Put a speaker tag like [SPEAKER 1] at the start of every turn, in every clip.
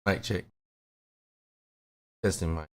[SPEAKER 1] Mic check. Testing mic.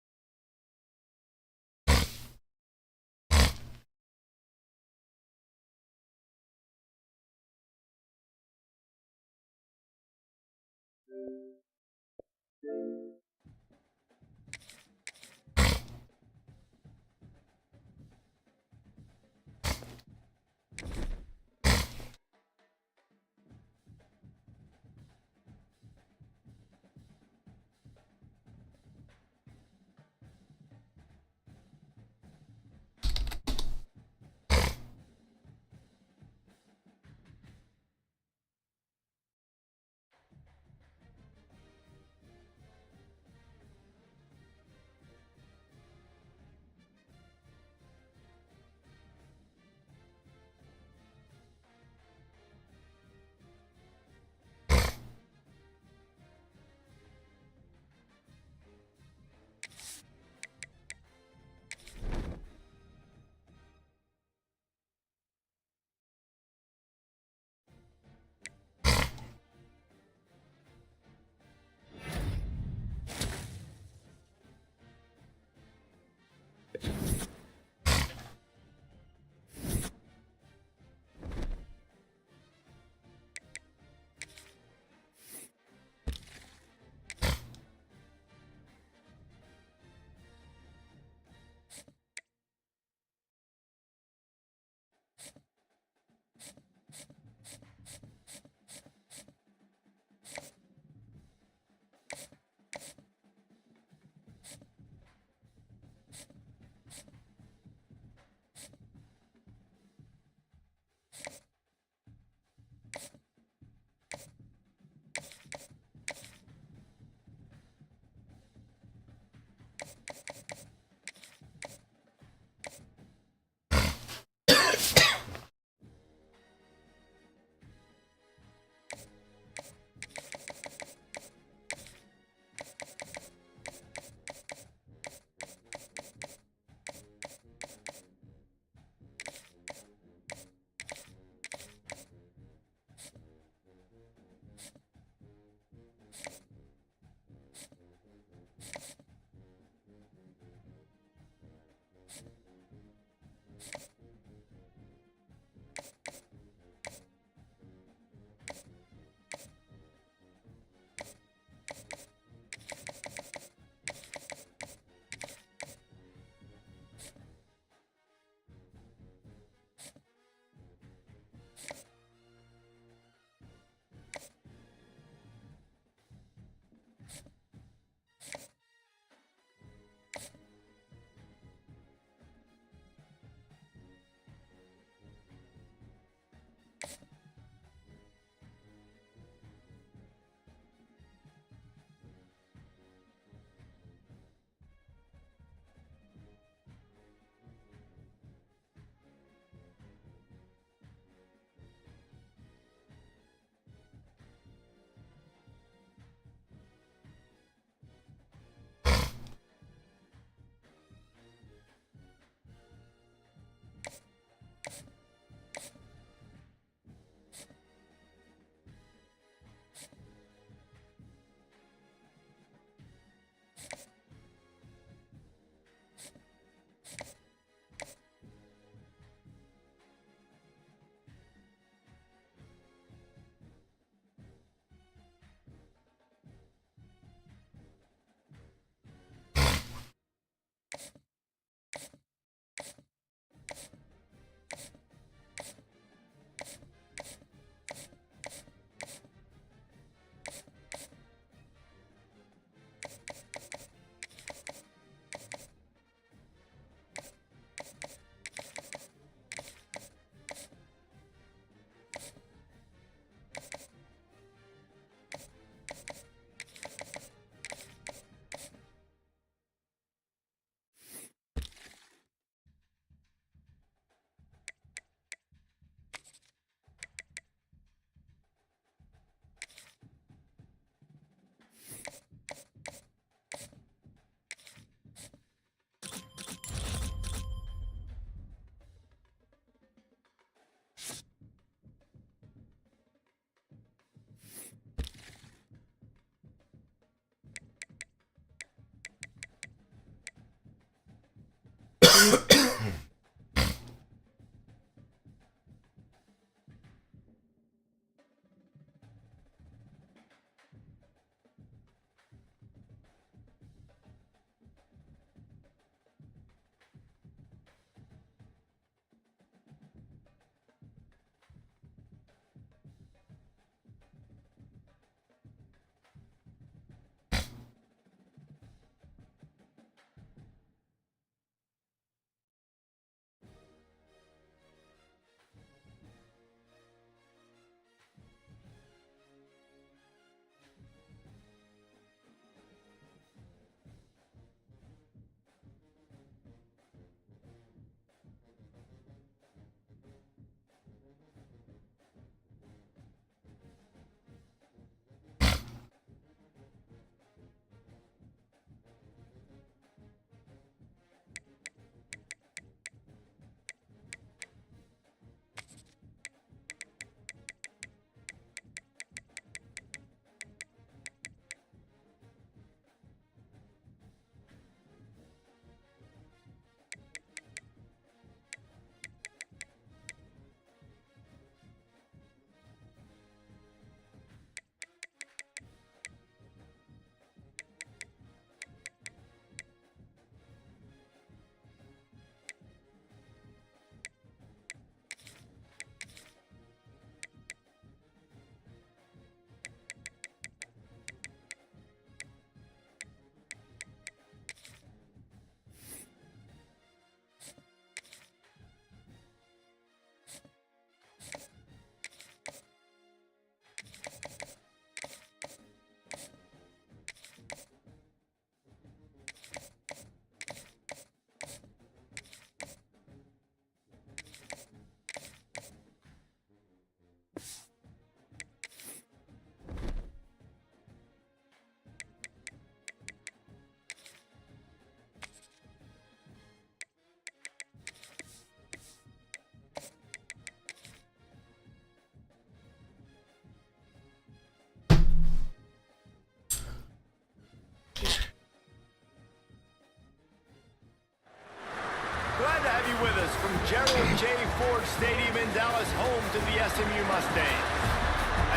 [SPEAKER 1] Glad to have you with us from Gerald J. Ford Stadium in Dallas, home to the SMU Mustangs.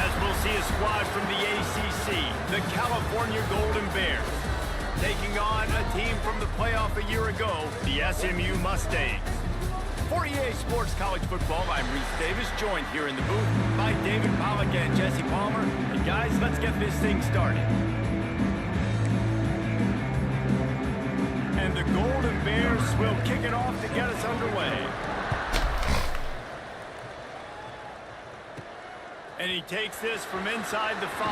[SPEAKER 1] As we'll see a squad from the ACC, the California Golden Bears, taking on a team from the playoff a year ago, the SMU Mustangs. For EA Sports College Football, I'm Reese Davis, joined here in the booth by David Pollack and Jesse Palmer. And guys, let's get this thing started. And the Golden Bears will kick it off to get us underway. And he takes this from inside the 5.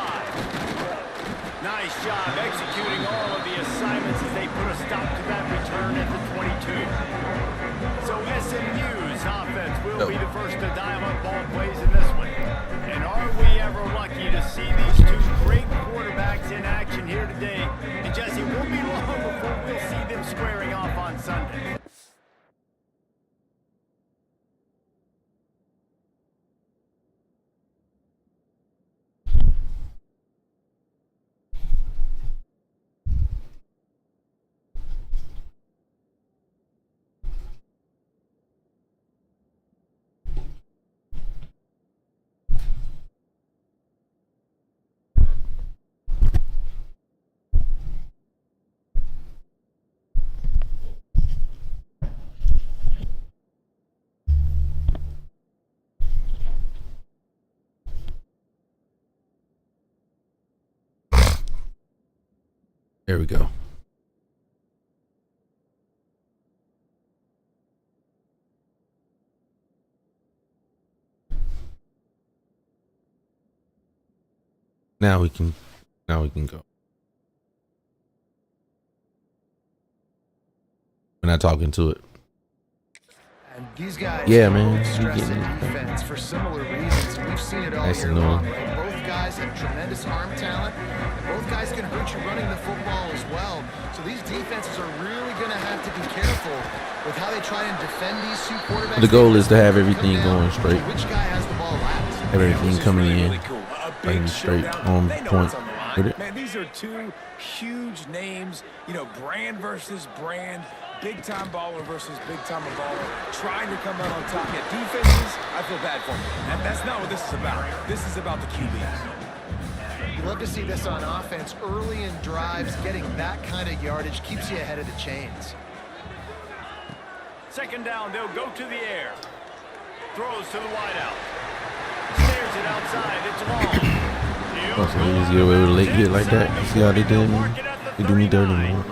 [SPEAKER 1] Nice job executing all of the assignments as they put a stop to that return at the 22. So SMU's offense will be the first to dial up ball plays in this one. And are we ever lucky to see these two great quarterbacks in action here today? And Jesse, it won't be long before we'll see them squaring off on Sunday.
[SPEAKER 2] There we go. Now we can go. We're not talking to it.
[SPEAKER 3] And these guys
[SPEAKER 2] man.
[SPEAKER 3] stress in defense for similar reasons. We've seen it all
[SPEAKER 2] Nice
[SPEAKER 3] year
[SPEAKER 2] and
[SPEAKER 3] long.
[SPEAKER 2] long.
[SPEAKER 3] Right? Both guys have tremendous arm talent, and both guys can hurt you running the football as well. So these defenses are really going to have to be careful with how they try and defend these two quarterbacks.
[SPEAKER 2] The goal is to have everything going straight.
[SPEAKER 3] Which guy has the ball last?
[SPEAKER 2] Have everything coming in.
[SPEAKER 1] Really cool. A big
[SPEAKER 2] Like straight
[SPEAKER 1] showdown.
[SPEAKER 2] on
[SPEAKER 1] They know
[SPEAKER 2] point
[SPEAKER 1] what's on the line.
[SPEAKER 2] with it.
[SPEAKER 1] Man, these are two huge names, you know, brand versus brand, big-time baller versus big-time baller, trying to come out on top. Yeah, defenses, I feel bad for them. And that's not what this is about. This is about the QBs.
[SPEAKER 3] You love to see this on offense. Early in drives, getting that kind of yardage keeps you ahead of the chains.
[SPEAKER 1] Second down, they'll go to the air. Throws to the wideout. Snares it outside. It's long.
[SPEAKER 2] Oh, so they just get away with a late hit like that. See how they did me? They do me dirty, man.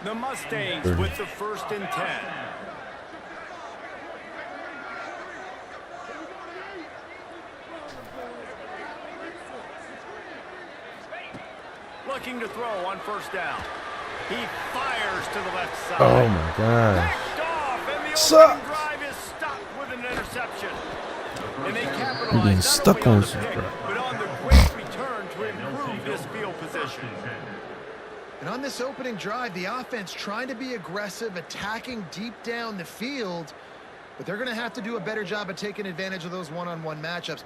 [SPEAKER 1] The Mustangs
[SPEAKER 2] Dirty.
[SPEAKER 1] with the 1st and 10. Looking to throw on 1st down. He fires to the left side.
[SPEAKER 2] Oh my gosh.
[SPEAKER 1] Picked off, and the
[SPEAKER 2] Sucks.
[SPEAKER 1] opening drive is stopped with an interception. And they capitalize
[SPEAKER 2] I'm getting
[SPEAKER 1] not
[SPEAKER 2] stuck
[SPEAKER 1] only
[SPEAKER 2] on
[SPEAKER 1] the
[SPEAKER 2] some
[SPEAKER 1] pick,
[SPEAKER 2] crap.
[SPEAKER 1] but on the great return to improve this field position.
[SPEAKER 3] And on this opening drive, the offense trying to be aggressive, attacking deep down the field, but they're going to have to do a better job of taking advantage of those one-on-one matchups.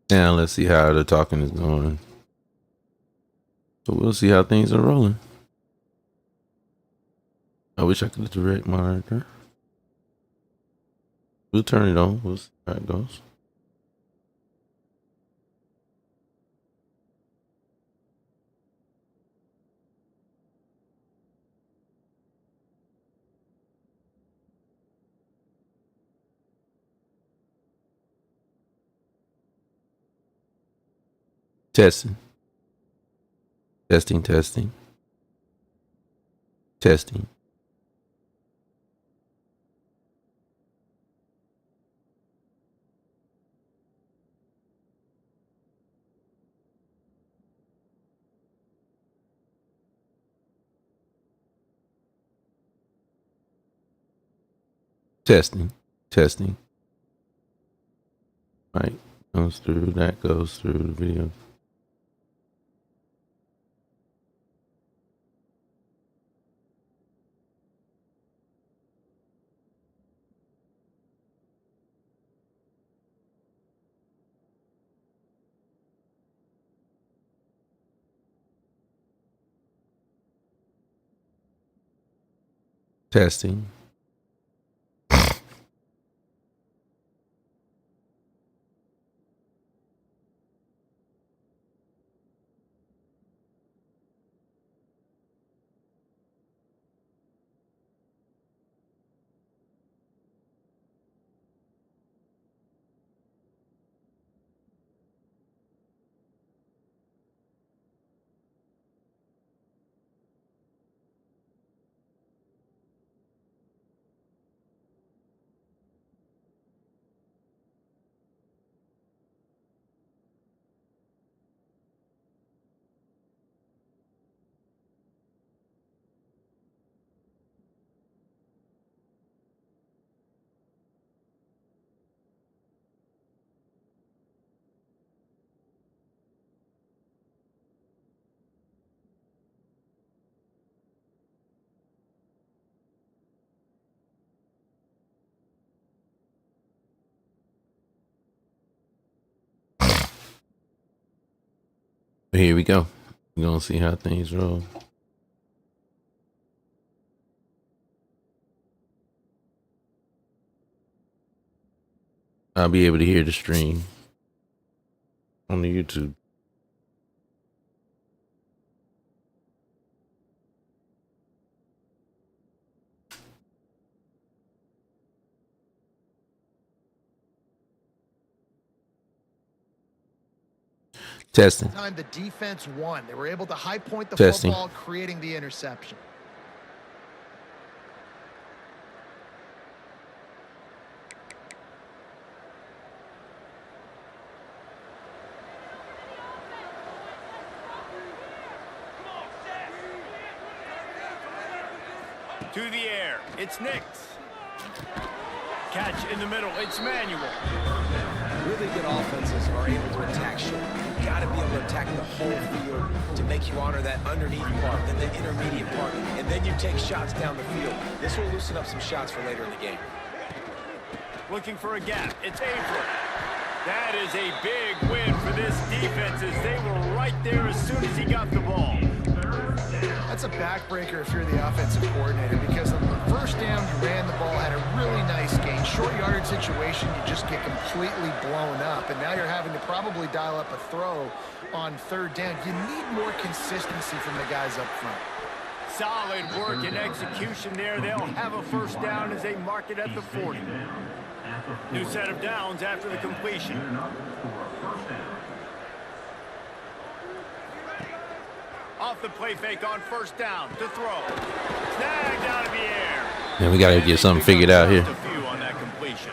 [SPEAKER 2] Now let's see how the talking is going. So we'll see how things are rolling. I wish I could direct monitor. We'll turn it on. We'll see how it goes. Testing. Testing, testing. Testing. Testing. Testing. Right. Goes through. That goes through the video. Testing. Here we go. We're gonna see how things roll. I'll be able to hear the stream on the YouTube. Testing.
[SPEAKER 3] Time the defense won. They were able to high point the
[SPEAKER 2] Testing.
[SPEAKER 3] football, creating the interception.
[SPEAKER 1] To the air, it's Nix. Catch in the middle, it's Manuel.
[SPEAKER 4] Really good offenses are able to attack short. You've got to be able to attack the whole field to make you honor that underneath part, then the intermediate part, and then you take shots down the field. This will loosen up some shots for later in the game.
[SPEAKER 1] Looking for a gap, it's Abram. That is a big win for this defense as they were right there as soon as he got the ball.
[SPEAKER 3] That's a backbreaker if you're the offensive coordinator, because on the first down, you ran the ball, had a really nice gain. Short yardage situation, you just get completely blown up, and now you're having to probably dial up a throw on third down. You need more consistency from the guys up front.
[SPEAKER 1] Solid work and execution there. They'll have a first down as they mark it at the 40. New set of downs after the completion. Off the play fake on first down to throw. Snagged out of the air.
[SPEAKER 2] Yeah, we gotta get something figured out here.
[SPEAKER 1] A few on that completion.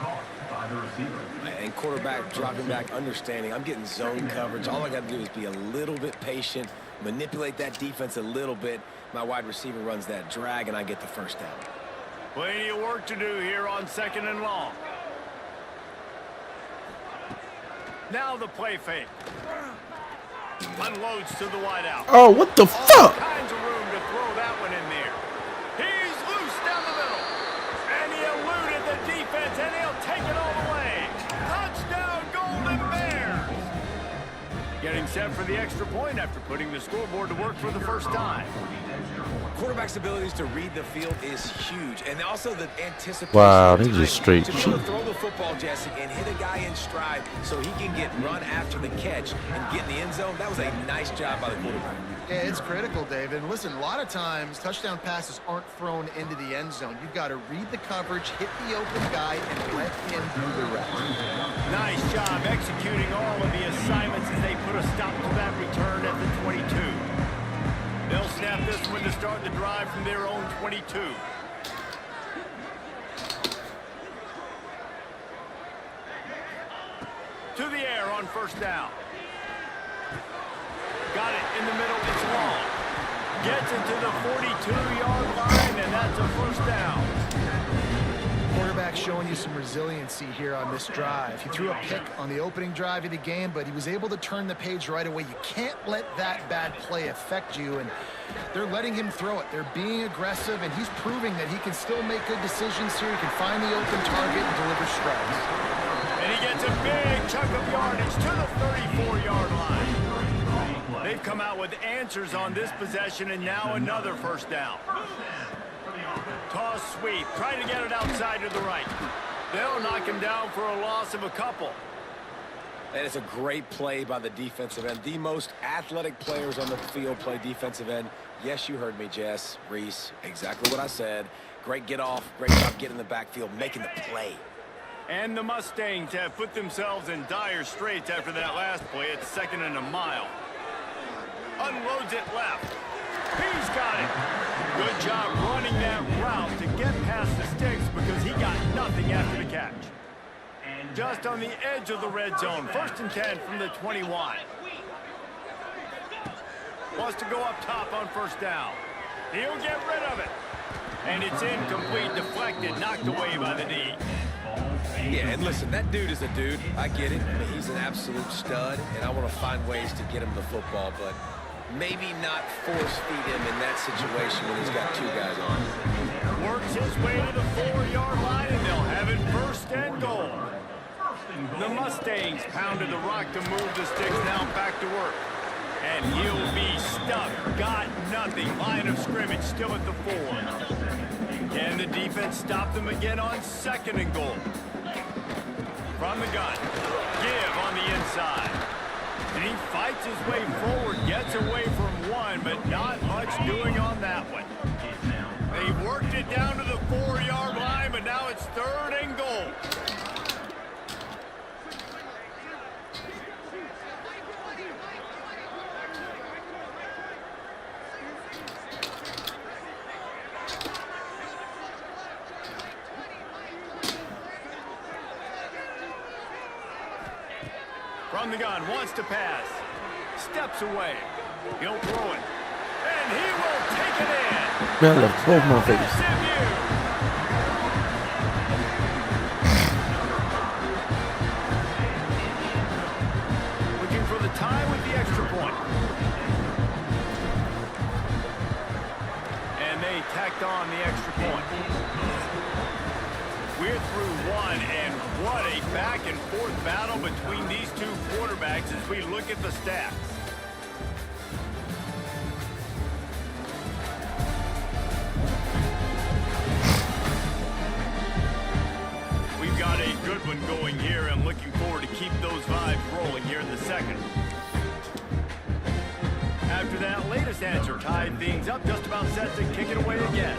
[SPEAKER 4] And quarterback dropping back, understanding. I'm getting zone coverage. All I got to do is be a little bit patient, manipulate that defense a little bit. My wide receiver runs that drag, and I get the first down.
[SPEAKER 1] Plenty of work to do here on 2nd and long. Now the play fake. Unloads to the wideout.
[SPEAKER 2] Oh, what the fuck?
[SPEAKER 1] All kinds of room to throw that one in there. He's loose down the middle. And he eluded the defense, and he'll take it all the way. Touchdown, Golden Bears. getting set for the extra point after putting the scoreboard to work for the first time.
[SPEAKER 4] Quarterback's abilities to read the field is huge, and also the anticipation.
[SPEAKER 2] Wow, they just straight
[SPEAKER 4] to be able to throw the football, Jesse, and hit a guy in stride so he can get run after the catch and get in the end zone. That was a nice job by the quarterback.
[SPEAKER 3] Yeah, it's critical, David. And listen, a lot of times touchdown passes aren't thrown into the end zone. You've got to read the coverage, hit the open guy, and let him do the rest.
[SPEAKER 1] Nice job executing all of the assignments as they put a stop to that return at the 22. They'll snap this one to start the drive from their own 22. To the air on first down. Got it in the middle, it's long. Gets it to the 42-yard line, and that's a first down.
[SPEAKER 3] Quarterback showing you some resiliency here on this drive. He threw a pick on the opening drive of the game, but he was able to turn the page right away. You can't let that bad play affect you, and they're letting him throw it. They're being aggressive, and he's proving that he can still make good decisions here. He can find the open target and deliver strikes.
[SPEAKER 1] And he gets a big chunk of yardage to the 34-yard line. They've come out with answers on this possession, and now another first down. Toss sweep, trying to get it outside to the right. They'll knock him down for a loss of a couple.
[SPEAKER 4] And it's a great play by the defensive end. The most athletic players on the field play defensive end. Yes, you heard me, Jess, Reese, exactly what I said. Great get off, great job getting in the backfield, making the play.
[SPEAKER 1] And the Mustangs have put themselves in dire straits after that last play. It's 2nd and a mile. Unloads it left. He's got it. Good job running that route to get past the sticks because he got nothing after the catch. Just on the edge of the red zone. 1st and 10 from the 21. Wants to go up top on first down. He'll get rid of it. And it's incomplete, deflected, knocked away by the D.
[SPEAKER 4] Yeah, and listen, that dude is a dude. I get it. I mean, he's an absolute stud, and I want to find ways to get him the football, but maybe not force feed him in that situation when he's got two guys on.
[SPEAKER 1] Works his way to the 4-yard line, and they'll have it 1st and goal. The Mustangs pounded the rock to move the sticks now back to work. And he'll be stuck. Got nothing. Line of scrimmage still at the 4. Can the defense stop them again on 2nd and goal? From the gun. Give on the inside. And he fights his way forward, gets away from one, but not much doing on that one. They worked it down to the 4-yard line, but now it's 3rd and goal. From the gun, wants to pass. Steps away. He'll throw it. And he will take it in.
[SPEAKER 2] Man, I love both my faces.
[SPEAKER 1] Looking for the tie with the extra point. And they tacked on the extra point. We're through one, and what a back-and-forth battle between these two quarterbacks as we look at the stats. We've got a good one going here. I'm looking forward to keep those vibes rolling here in the 2nd. After that latest answer tied things up, just about set to kick it away again.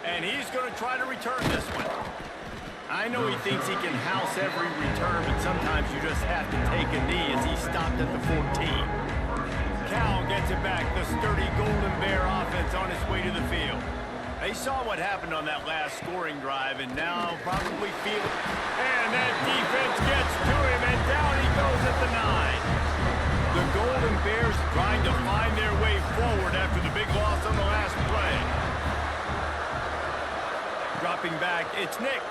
[SPEAKER 1] And he's going to try to return this one. I know he thinks he can house every return, but sometimes you just have to take a knee as he stopped at the 14. Cal gets it back, the sturdy Golden Bear offense on its way to the field. They saw what happened on that last scoring drive, and now probably feel it. And that defense gets to him, and down he goes at the 9. The Golden Bears trying to find their way forward after the big loss on the last play. Dropping back, it's Nix.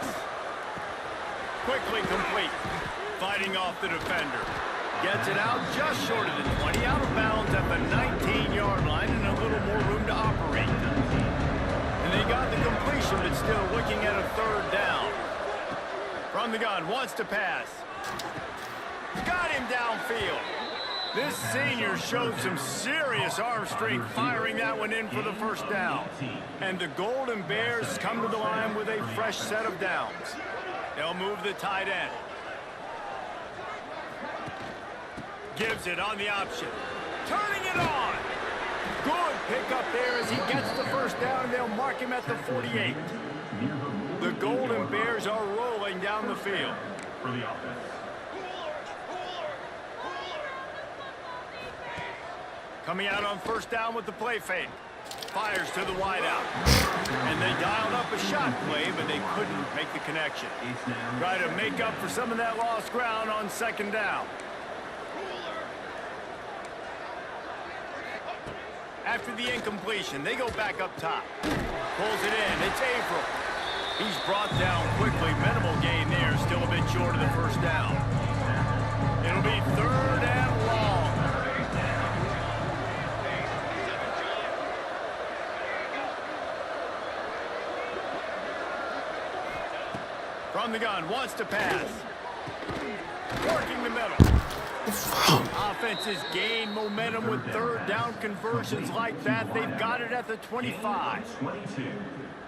[SPEAKER 1] Quickly complete. Fighting off the defender. Gets it out just short of the 20. Out of bounds at the 19-yard line and a little more room to operate. And they got the completion completion, but still looking at a third down. From the gun, wants to pass. Got him downfield. This senior showed some serious arm strength firing that one in for the first down. And the Golden Bears come to the line with a fresh set of downs. They'll move the tight end. Gives it on the option. Turning it on. Good pickup there as he gets the first down, and they'll mark him at the 48. The Golden Bears are rolling down the field. Coming out on first down with the play fake. Fires to the wideout. And they dialed up a shot play, but they couldn't make the connection. Try to make up for some of that lost ground on second down. After the incompletion, they go back up top. Pulls it in. It's Averill. He's brought down quickly. Minimal gain there. Still a bit short of the first down. It'll be third and long. From the gun, wants to pass. Working the middle. Offenses gain momentum with third down conversions like that. They've got it at the 25.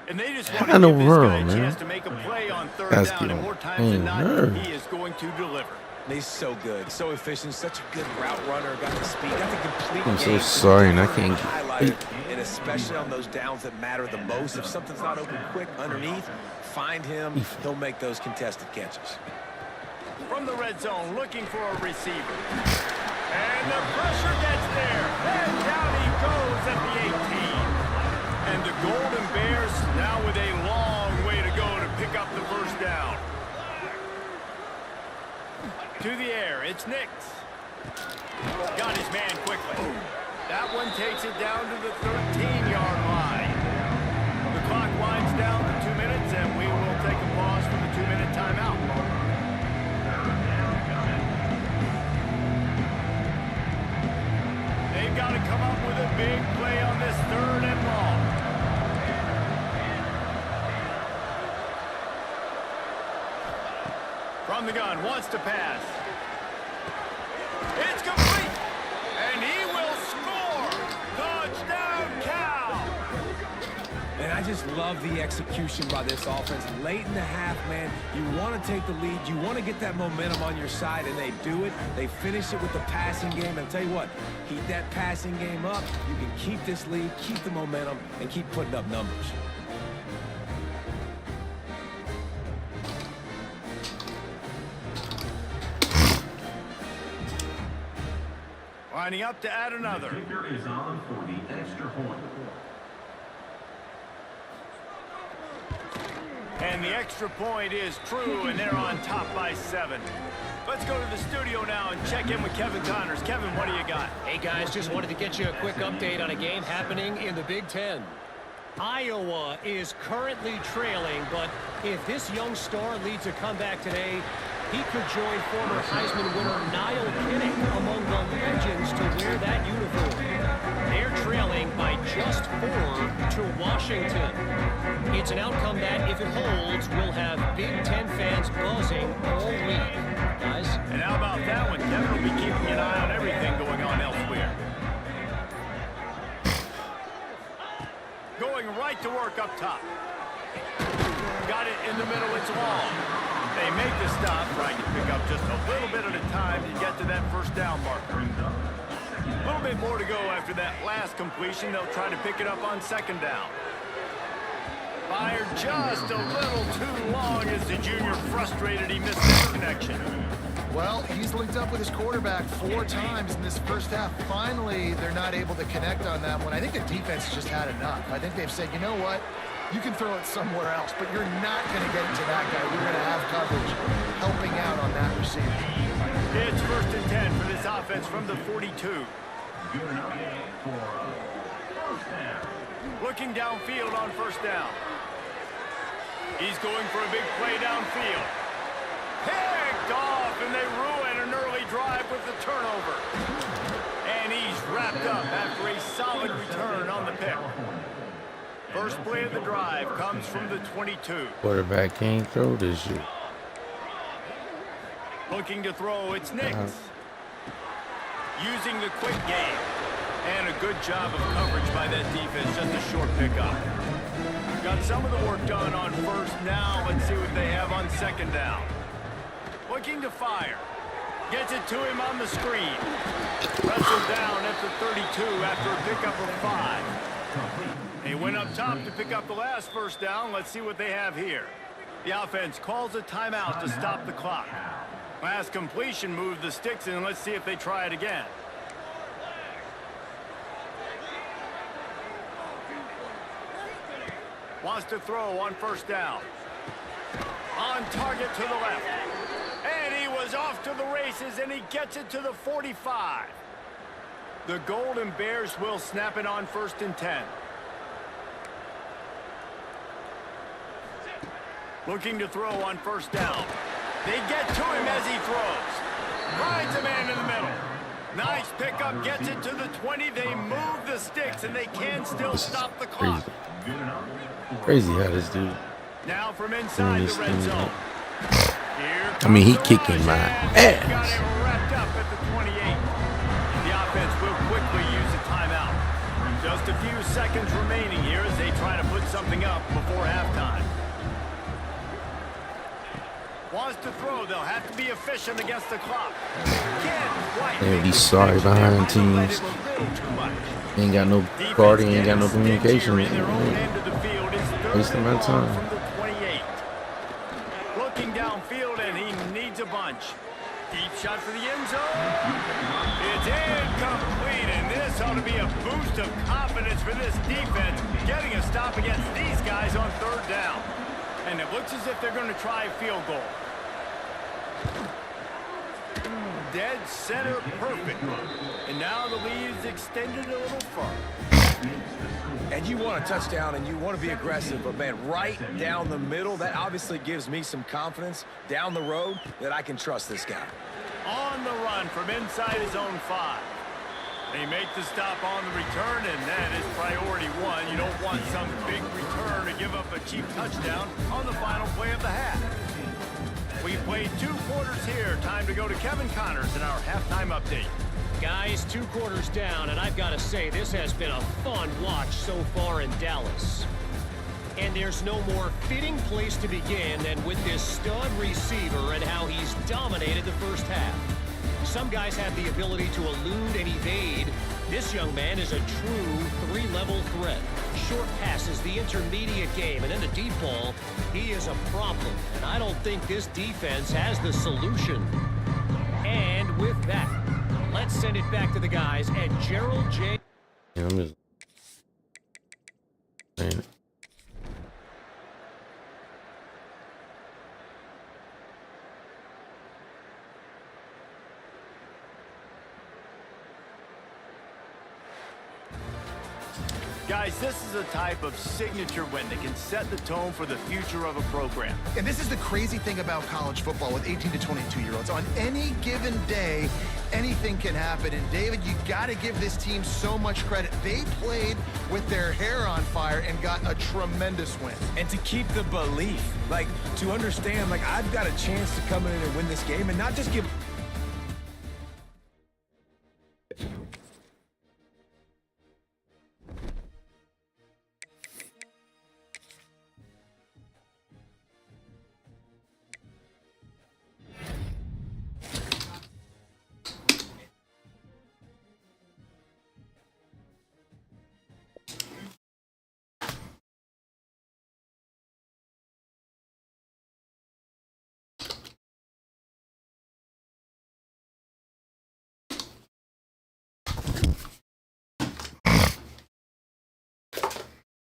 [SPEAKER 1] And they just want to give this guy a chance to make a play on third down. And more times than not, he is going to deliver.
[SPEAKER 4] He's so good, so efficient, such a good route runner, got the speed, got the complete
[SPEAKER 2] I'm so
[SPEAKER 4] game.
[SPEAKER 2] sorry, and I can't
[SPEAKER 4] Highlighted, and especially on those downs that matter the most. If something's not open quick underneath, find him. He'll make those contested catches.
[SPEAKER 1] From the red zone, looking for a receiver. And the pressure gets there. And down he goes at the 18. And the Golden Bears now with a long way to go to pick up the first down. To the air, it's Nix. Got his man quickly. That one takes it down to the 13-yard line. The clock winds down to 2 minutes, and we will take a pause for the 2-minute timeout. They've got to come up with a big play on this third and long. From the gun, wants to pass. It's complete, and he will score. Touchdown, Cal.
[SPEAKER 4] And I just love the execution by this offense. Late in the half, man, you want to take the lead. You want to get that momentum on your side, and they do it. They finish it with the passing game. And I'll tell you what, keep that passing game up. You can keep this lead, keep the momentum, and keep putting up numbers.
[SPEAKER 1] Lining up to add another.
[SPEAKER 5] The kicker is on for the extra point.
[SPEAKER 1] And the extra point is true, and they're on top by 7. Let's go to the studio now and check in with Kevin Connors. Kevin, what do you got?
[SPEAKER 6] Hey, guys, just wanted to get you a quick update on a game happening in the Big Ten. Iowa is currently trailing, but if this young star leads a comeback today, he could join former Heisman winner Niall Kinnick among the legends to wear that uniform. They're trailing by just 4 to Washington. It's an outcome that, if it holds, will have Big Ten fans buzzing all week. Guys?
[SPEAKER 1] And how about that one? Kevin will be keeping an eye on everything going on elsewhere. Going right to work up top. Got it in the middle, it's long. They make the stop, trying to pick up just a little bit at a time to get to that first down marker. A little bit more to go after that last completion. They'll try to pick it up on second down. Fired just a little too long as the junior frustrated he missed the connection.
[SPEAKER 3] Well, he's linked up with his quarterback 4 times in this first half. Finally, they're not able to connect on that one. I think the defense just had enough. I think they've said, you know what? You can throw it somewhere else, but you're not going to get it to that guy. We're going to have coverage helping out on that receiver.
[SPEAKER 1] It's 1st and 10 for this offense from the 42. Looking downfield on first down. He's going for a big play downfield. Picked off, and they ruin an early drive with the turnover. And he's wrapped up after a solid return on the pick. First play of the drive comes from the 22.
[SPEAKER 2] Quarterback can't throw this shit.
[SPEAKER 1] Looking to throw, it's Nix. Using the quick game. And a good job of coverage by that defense, just a short pickup. Got some of the work done on first. Now let's see what they have on second down. Looking to fire. Gets it to him on the screen. Wrestled down at the 32 after a pickup of 5. He went up top to pick up the last first down. Let's see what they have here. The offense calls a timeout to stop the clock. Last completion moved the sticks in. Let's see if they try it again. Wants to throw on first down. On target to the left. And he was off to the races, and he gets it to the 45. The Golden Bears will snap it on 1st and 10. Looking to throw on first down. They get to him as he throws. Finds a man in the middle. Nice pickup, gets it to the 20. They move the sticks, and they can still stop the clock.
[SPEAKER 2] Crazy how this dude.
[SPEAKER 1] Now from inside the red zone.
[SPEAKER 2] I mean, he kicking my ass.
[SPEAKER 1] Got him wrapped up at the 28. The offense will quickly use a timeout. Just a few seconds remaining here as they try to put something up before halftime. Wants to throw. They'll have to be efficient against the clock.
[SPEAKER 2] They'll be sorry behind teams. Ain't got no guarding, ain't got no communication. Wasting my time.
[SPEAKER 1] Looking downfield, and he needs a bunch. Deep shot for the end zone. It's incomplete, and this ought to be a boost of confidence for this defense, getting a stop against these guys on 3rd down. And it looks as if they're going to try a field goal. Dead center, perfect. And now the lead is extended a little further.
[SPEAKER 4] And you want a touchdown, and you want to be aggressive, but, man, right down the middle, that obviously gives me some confidence down the road that I can trust this guy.
[SPEAKER 1] On the run from inside his own 5. They make the stop on the return, and that is priority 1. You don't want some big return to give up a cheap touchdown on the final play of the half. We played 2 quarters here. Time to go to Kevin Connors in our halftime update.
[SPEAKER 6] Guys, 2 quarters down, and I've got to say, this has been a fun watch so far in Dallas. And there's no more fitting place to begin than with this stud receiver and how he's dominated the first half. Some guys have the ability to elude and evade. This young man is a true 3-level threat. Short passes, the intermediate game, and then the deep ball, he is a problem. And I don't think this defense has the solution. And with that, let's send it back to the guys at Gerald J.
[SPEAKER 2] Yeah, I'm just saying it.
[SPEAKER 1] Guys, this is a type of signature win that can set the tone for the future of a program.
[SPEAKER 3] And this is the crazy thing about college football with 18 to 22-year-olds. On any given day, anything can happen. And, David, you got to give this team so much credit. They played with their hair on fire and got a tremendous win.
[SPEAKER 4] And to keep the belief, like, to understand, like, I've got a chance to come in and win this game and not just give